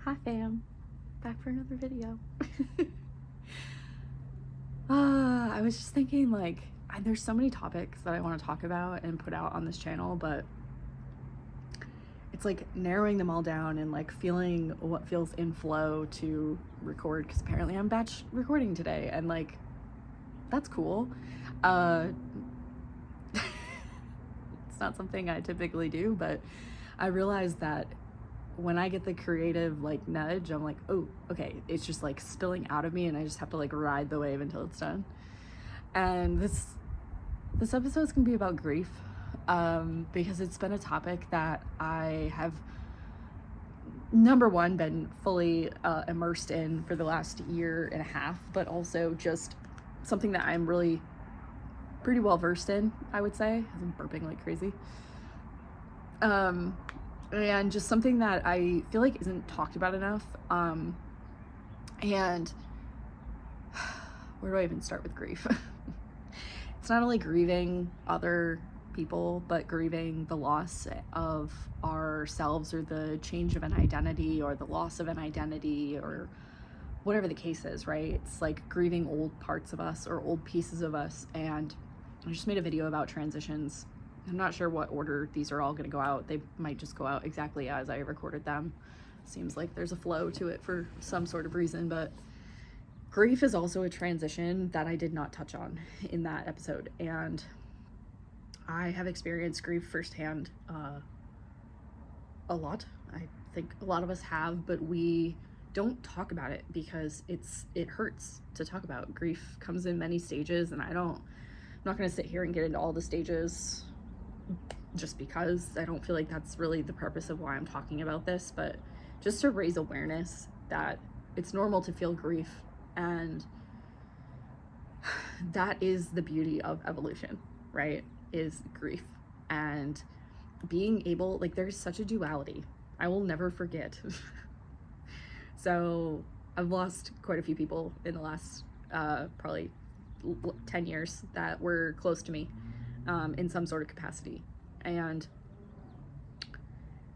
Hi fam, back for another video. I was just thinking, like, there's so many topics that I want to talk about and put out on this channel, but it's like narrowing them all down and like feeling what feels in flow to record, because apparently I'm batch recording today, and like that's cool. It's not something I typically do, but I realized that when I get the creative like nudge, I'm like, oh, okay, it's just like spilling out of me, and I just have to like ride the wave until it's done. And this episode's gonna be about grief, because it's been a topic that I have, number one, been fully immersed in for the last year and a half, but also just something that I'm really pretty well versed in, I would say. I'm burping like crazy. And just something that I feel like isn't talked about enough. And where do I even start with grief? It's not only grieving other people, but grieving the loss of ourselves, or the change of an identity, or the loss of an identity, or whatever the case is, right? It's like grieving old parts of us or old pieces of us. And I just made a video about transitions. I'm not sure what order these are all going to go out. They might just go out exactly as I recorded them. Seems like there's a flow to it for some sort of reason, but grief is also a transition that I did not touch on in that episode. And I have experienced grief firsthand a lot. I think a lot of us have, but we don't talk about it because it hurts to talk about. Grief comes in many stages, and I'm not going to sit here and get into all the stages just because I don't feel like that's really the purpose of why I'm talking about this, but just to raise awareness that it's normal to feel grief, and that is the beauty of evolution, right? Is grief. And being able, like, there's such a duality. I will never forget. So I've lost quite a few people in the last probably 10 years that were close to me in some sort of capacity. And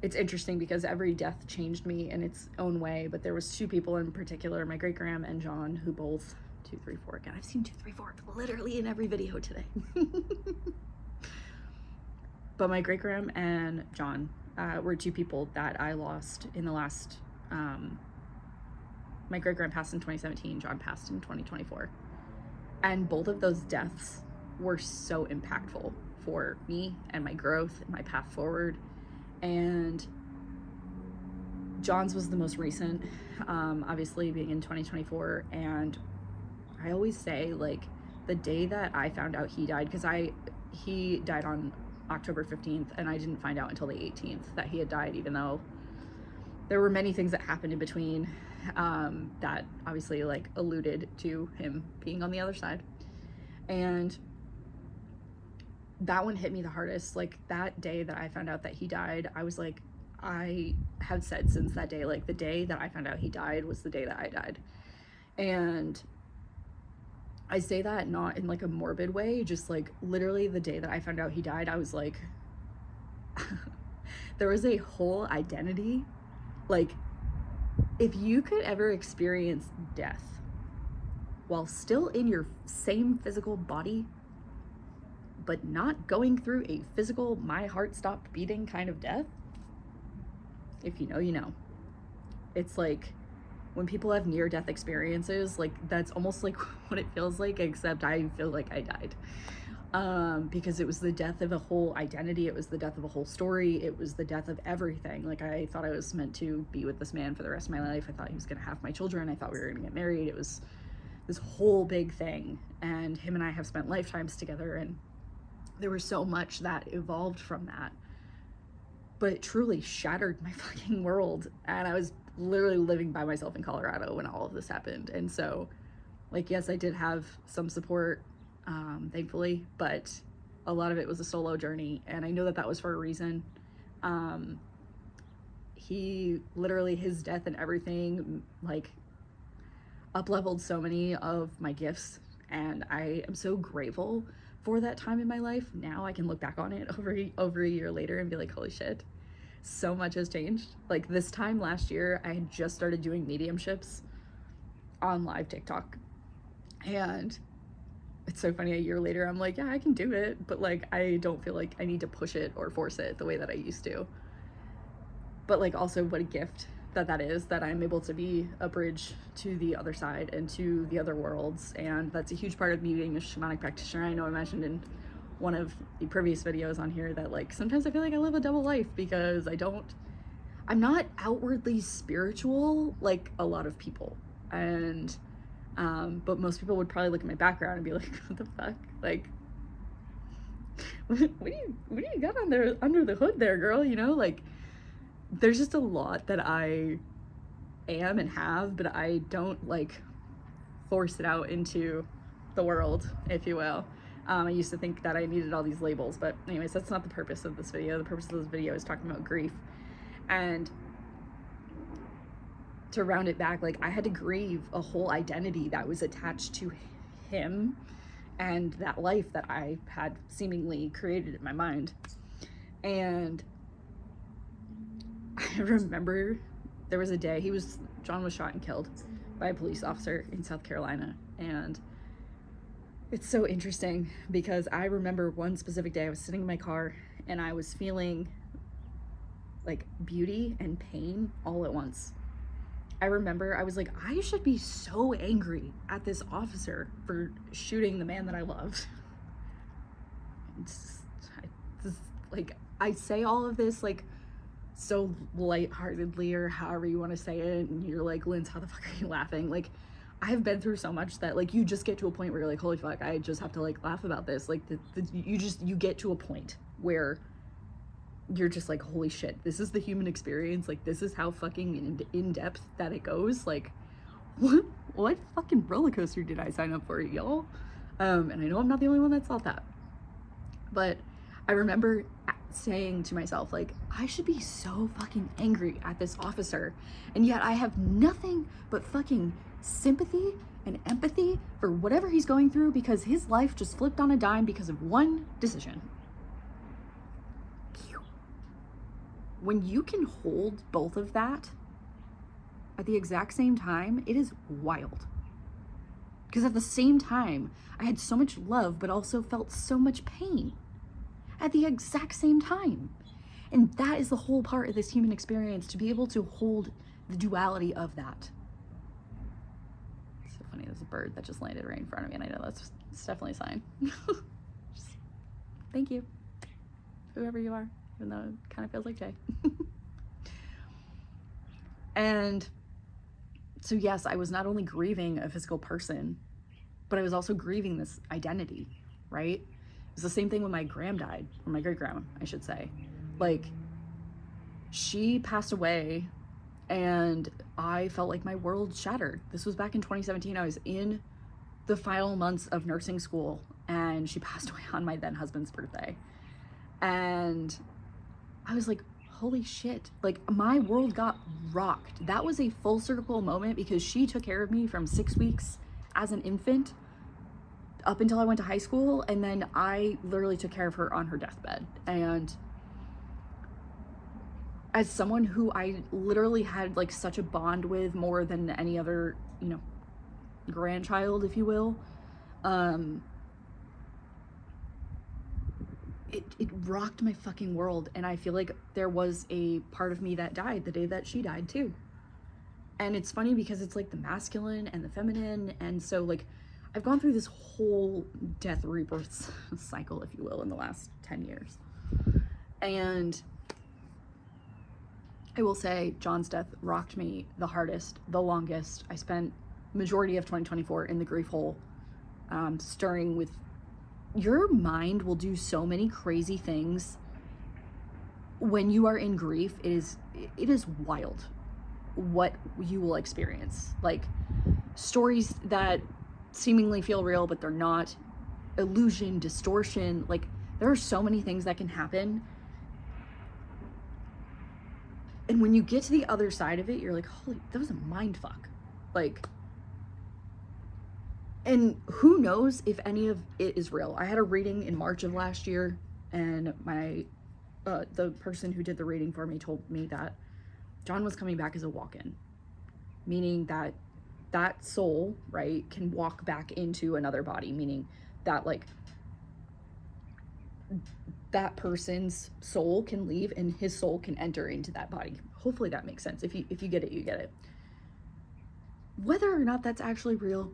it's interesting because every death changed me in its own way, but there was two people in particular, my great-grandma and John, who both, 234 again, I've seen 234 literally in every video today. But my great-grandma and John were two people that I lost in the last, my great-grandma passed in 2017, John passed in 2024. And both of those deaths were so impactful for me and my growth and my path forward. And John's was the most recent, obviously being in 2024. And I always say, like, the day that I found out he died, because he died on October 15th, and I didn't find out until the 18th that he had died, even though there were many things that happened in between that obviously like alluded to him being on the other side. And that one hit me the hardest. Like, that day that I found out that he died, I was like, I have said since that day, like, the day that I found out he died was the day that I died. And I say that not in like a morbid way, just like literally the day that I found out he died, I was like, there was a whole identity. Like, if you could ever experience death while still in your same physical body, but not going through a physical, my heart stopped beating kind of death, if you know, you know. It's like when people have near-death experiences, like, that's almost like what it feels like, except I feel like I died. Because it was the death of a whole identity, it was the death of a whole story, it was the death of everything. Like, I thought I was meant to be with this man for the rest of my life. I thought he was gonna have my children. I thought we were gonna get married. It was this whole big thing, and him and I have spent lifetimes together, and there was so much that evolved from that. But it truly shattered my fucking world, and I was literally living by myself in Colorado when all of this happened. And so, like, yes, I did have some support, thankfully, but a lot of it was a solo journey, and I know that that was for a reason. He literally, his death and everything, like, up-leveled so many of my gifts, and I am so grateful for that time in my life. Now I can look back on it over a year later and be like, holy shit. so much has changed. Like this time last year, I had just started doing mediumships on live TikTok. And it's so funny, a year later, I'm like, yeah, I can do it. But like, I don't feel like I need to push it or force it the way that I used to. But like, also what a gift that is, that I'm able to be a bridge to the other side and to the other worlds. And that's a huge part of me being a shamanic practitioner. I know I mentioned in one of the previous videos on here that like sometimes I feel like I live a double life because I'm not outwardly spiritual like a lot of people. And but most people would probably look at my background and be like, what the fuck? Like, what do you got on there under the hood there, girl? You know, like, there's just a lot that I am and have, but I don't like force it out into the world, if you will. I used to think that I needed all these labels, but anyways, that's not the purpose of this video. The purpose of this video is talking about grief. And to round it back, like I had to grieve a whole identity that was attached to him and that life that I had seemingly created in my mind. And I remember there was a day John was shot and killed by a police officer in South Carolina. And it's so interesting because I remember one specific day I was sitting in my car and I was feeling like beauty and pain all at once. I remember I was like, I should be so angry at this officer for shooting the man that I loved. Like, I say all of this like so lightheartedly or however you want to say it, and you're like, Linz, how the fuck are you laughing? Like, I've been through so much that like you just get to a point where you're like, holy fuck, I just have to like laugh about this. Like you get to a point where you're just like, holy shit, this is the human experience. Like, this is how fucking in depth that it goes. Like, what fucking roller coaster did I sign up for, y'all? And I know I'm not the only one that thought that, but I remember saying to myself, like, I should be so fucking angry at this officer, and yet I have nothing but fucking sympathy and empathy for whatever he's going through because his life just flipped on a dime because of one decision. When you can hold both of that at the exact same time, it is wild. Because at the same time, I had so much love, but also felt so much pain at the exact same time. And that is the whole part of this human experience, to be able to hold the duality of that. It's so funny, there's a bird that just landed right in front of me, and I know it's definitely a sign. Just, thank you, whoever you are, even though it kind of feels like Jay. And so yes, I was not only grieving a physical person, but I was also grieving this identity, right? It was the same thing when my gram died, or my great grandma, I should say. Like, she passed away and I felt like my world shattered. This was back in 2017. I was in the final months of nursing school and she passed away on my then husband's birthday. And I was like, holy shit, like my world got rocked. That was a full circle moment because she took care of me from 6 weeks as an infant up until I went to high school, and then I literally took care of her on her deathbed. And as someone who I literally had like such a bond with, more than any other, you know, grandchild, if you will, it rocked my fucking world. And I feel like there was a part of me that died the day that she died too. And it's funny because it's like the masculine and the feminine, and so like I've gone through this whole death rebirth cycle, if you will, in the last 10 years. And I will say John's death rocked me the hardest, the longest. I spent majority of 2024 in the grief hole, stirring with, your mind will do so many crazy things when you are in grief. It is wild what you will experience. Like stories that seemingly feel real, but they're not, illusion, distortion, like there are so many things that can happen. And when you get to the other side of it, you're like, holy, that was a mind fuck. Like, and who knows if any of it is real. I had a reading in March of last year, and my the person who did the reading for me told me that John was coming back as a walk-in, meaning that that soul, right, can walk back into another body, meaning that like that person's soul can leave and his soul can enter into that body. Hopefully that makes sense. If you get it, you get it. Whether or not that's actually real,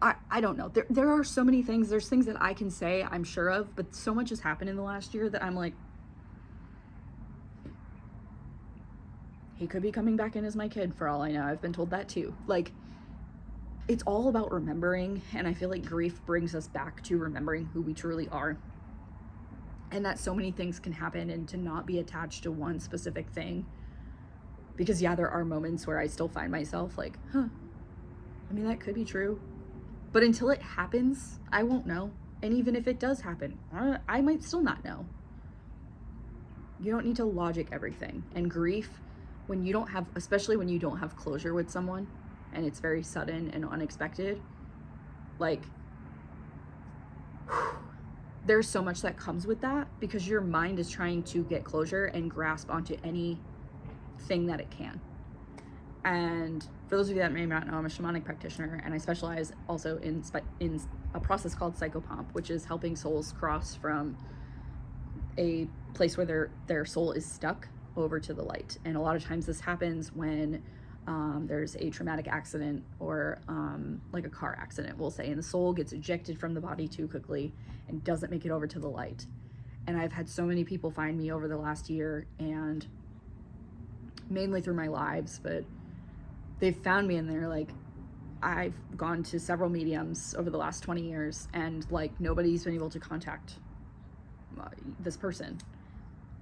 I don't know. There are so many things. There's things that I can say I'm sure of, but so much has happened in the last year that I'm like, he could be coming back in as my kid for all I know. I've been told that too. Like, it's all about remembering, and I feel like grief brings us back to remembering who we truly are. And that so many things can happen, and to not be attached to one specific thing. Because yeah, there are moments where I still find myself like, I mean, that could be true. But until it happens, I won't know. And even if it does happen, I might still not know. You don't need to logic everything. And grief, when you don't have, especially when you don't have closure with someone, and it's very sudden and unexpected, like, there's so much that comes with that, because your mind is trying to get closure and grasp onto anything that it can. And for those of you that may not know, I'm a shamanic practitioner, and I specialize also in a process called psychopomp, which is helping souls cross from a place where their soul is stuck over to the light. And a lot of times this happens when there's a traumatic accident, or like a car accident, we'll say, and the soul gets ejected from the body too quickly and doesn't make it over to the light. And I've had so many people find me over the last year, and mainly through my lives, but they've found me and they're like, I've gone to several mediums over the last 20 years and like nobody's been able to contact this person.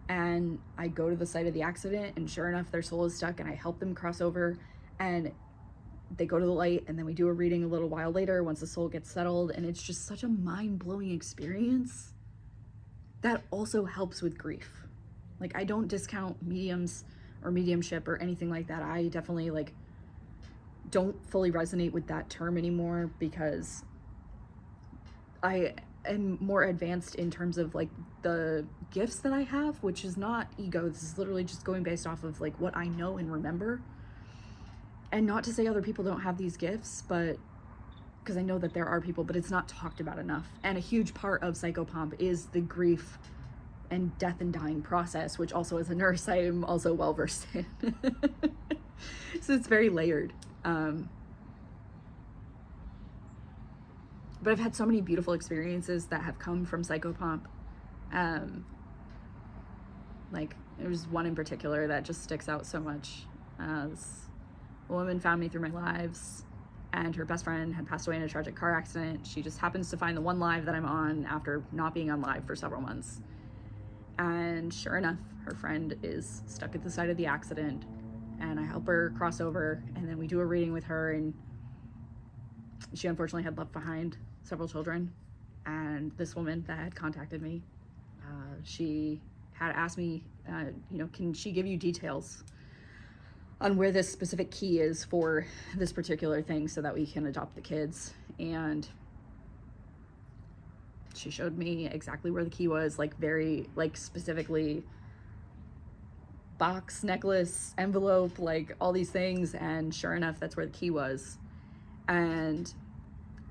And I go to the site of the accident, and sure enough, their soul is stuck, and I help them cross over, and they go to the light, and then we do a reading a little while later once the soul gets settled. And it's just such a mind-blowing experience that also helps with grief. Like, I don't discount mediums or mediumship or anything like that. I definitely like don't fully resonate with that term anymore, because I am more advanced in terms of like the gifts that I have, which is not ego. This is literally just going based off of like what I know and remember. And not to say other people don't have these gifts, but because I know that there are people, but it's not talked about enough. And a huge part of psychopomp is the grief and death and dying process, which also as a nurse, I am also well versed in. So it's very layered. But I've had so many beautiful experiences that have come from psychopomp. Like, there's one in particular that just sticks out so much. This woman found me through my lives, and her best friend had passed away in a tragic car accident. She just happens to find the one live that I'm on after not being on live for several months. And sure enough, her friend is stuck at the site of the accident, and I help her cross over, and then we do a reading with her, and she unfortunately had left behind several children. And this woman that had contacted me, she had asked me, can she give you details on where this specific key is for this particular thing so that we can adopt the kids. And she showed me exactly where the key was, like very, like specifically box, necklace, envelope, like all these things. And sure enough, that's where the key was. And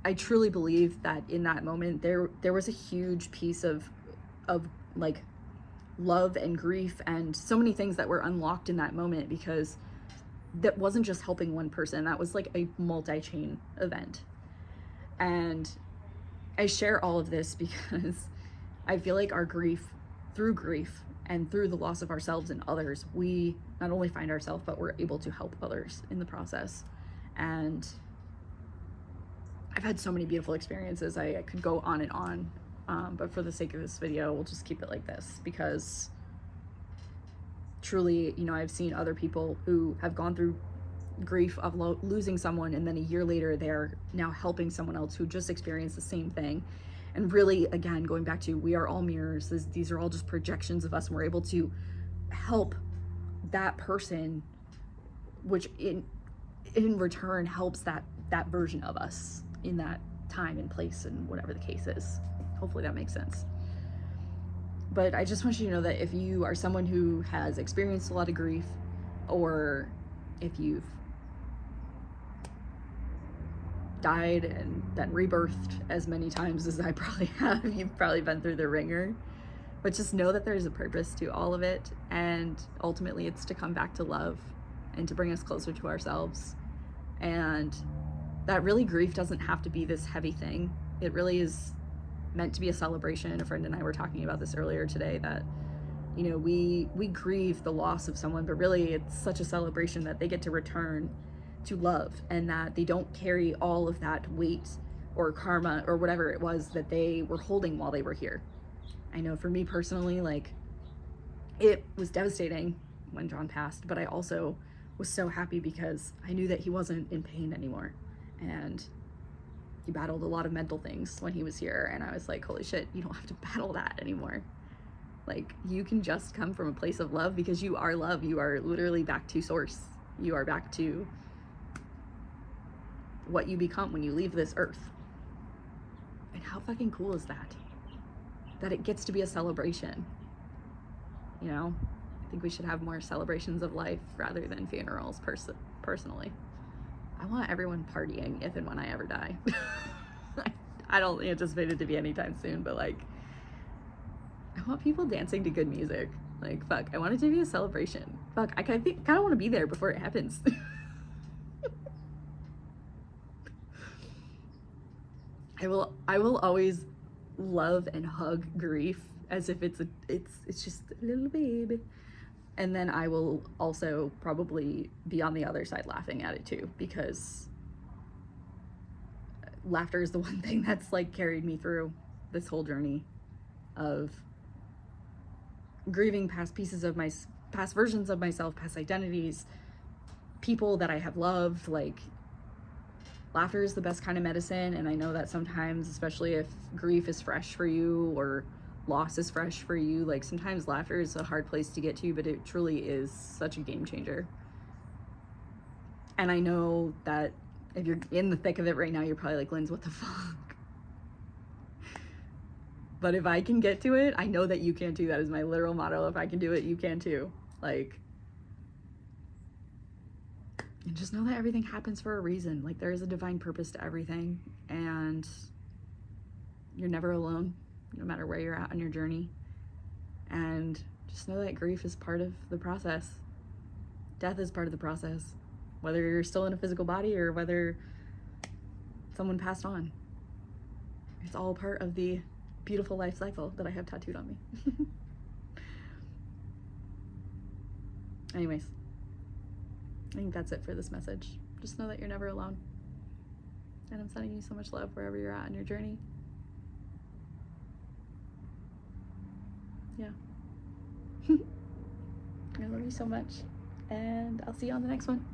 I truly believe that in that moment, there was a huge piece of like love and grief and so many things that were unlocked in that moment, because that wasn't just helping one person. That was like a multi-chain event. And I share all of this because I feel like our grief and through the loss of ourselves and others, we not only find ourselves, but we're able to help others in the process. And I've had so many beautiful experiences. I could go on and on, but for the sake of this video, we'll just keep it like this, because truly, I've seen other people who have gone through grief of losing someone, and then a year later, they're now helping someone else who just experienced the same thing. And really, again, going back to, we are all mirrors. These are all just projections of us, and we're able to help that person, which in return helps that version of us in that time and place and whatever the case is. Hopefully that makes sense. But I just want you to know that if you are someone who has experienced a lot of grief, or if you've died and been rebirthed as many times as I probably have, you've probably been through the ringer. But just know that there's a purpose to all of it, and ultimately it's to come back to love and to bring us closer to ourselves. And that really, grief doesn't have to be this heavy thing. It really is meant to be a celebration. A friend and I were talking about this earlier today, that you know, we grieve the loss of someone, but really it's such a celebration that they get to return to love, and that they don't carry all of that weight or karma or whatever it was that they were holding while they were here. I know for me personally, like, it was devastating when John passed, but I also was so happy because I knew that he wasn't in pain anymore. And he battled a lot of mental things when he was here, and I was like, holy shit, you don't have to battle that anymore. Like, you can just come from a place of love, because you are love. You are literally back to source. You are back to what you become when you leave this earth. And how fucking cool is that? That it gets to be a celebration. You know, I think we should have more celebrations of life rather than funerals, personally. I want everyone partying if and when I ever die. I don't anticipate it to be anytime soon, but like, I want people dancing to good music. Like, fuck, I want it to be a celebration. Fuck, I kind of want to be there before it happens. I will always love and hug grief as if it's just a little baby. And then I will also probably be on the other side laughing at it too, because laughter is the one thing that's like carried me through this whole journey of grieving past pieces of past versions of myself, past identities, people that I have loved. Like, laughter is the best kind of medicine. And I know that sometimes, especially if grief is fresh for you or loss is fresh for you, like, sometimes laughter is a hard place to get to, but it truly is such a game changer. And I know that if you're in the thick of it right now, you're probably like, Linz, what the fuck? But if I can get to it, I know that you can too. That is my literal motto. If I can do it, you can too. Like, and just know that everything happens for a reason. Like, there is a divine purpose to everything, and you're never alone, no matter where you're at on your journey. And just know that grief is part of the process. Death is part of the process, whether you're still in a physical body or whether someone passed on. It's all part of the beautiful life cycle that I have tattooed on me. Anyways, I think that's it for this message. Just know that you're never alone. And I'm sending you so much love wherever you're at on your journey. Yeah. I love you so much. And I'll see you on the next one.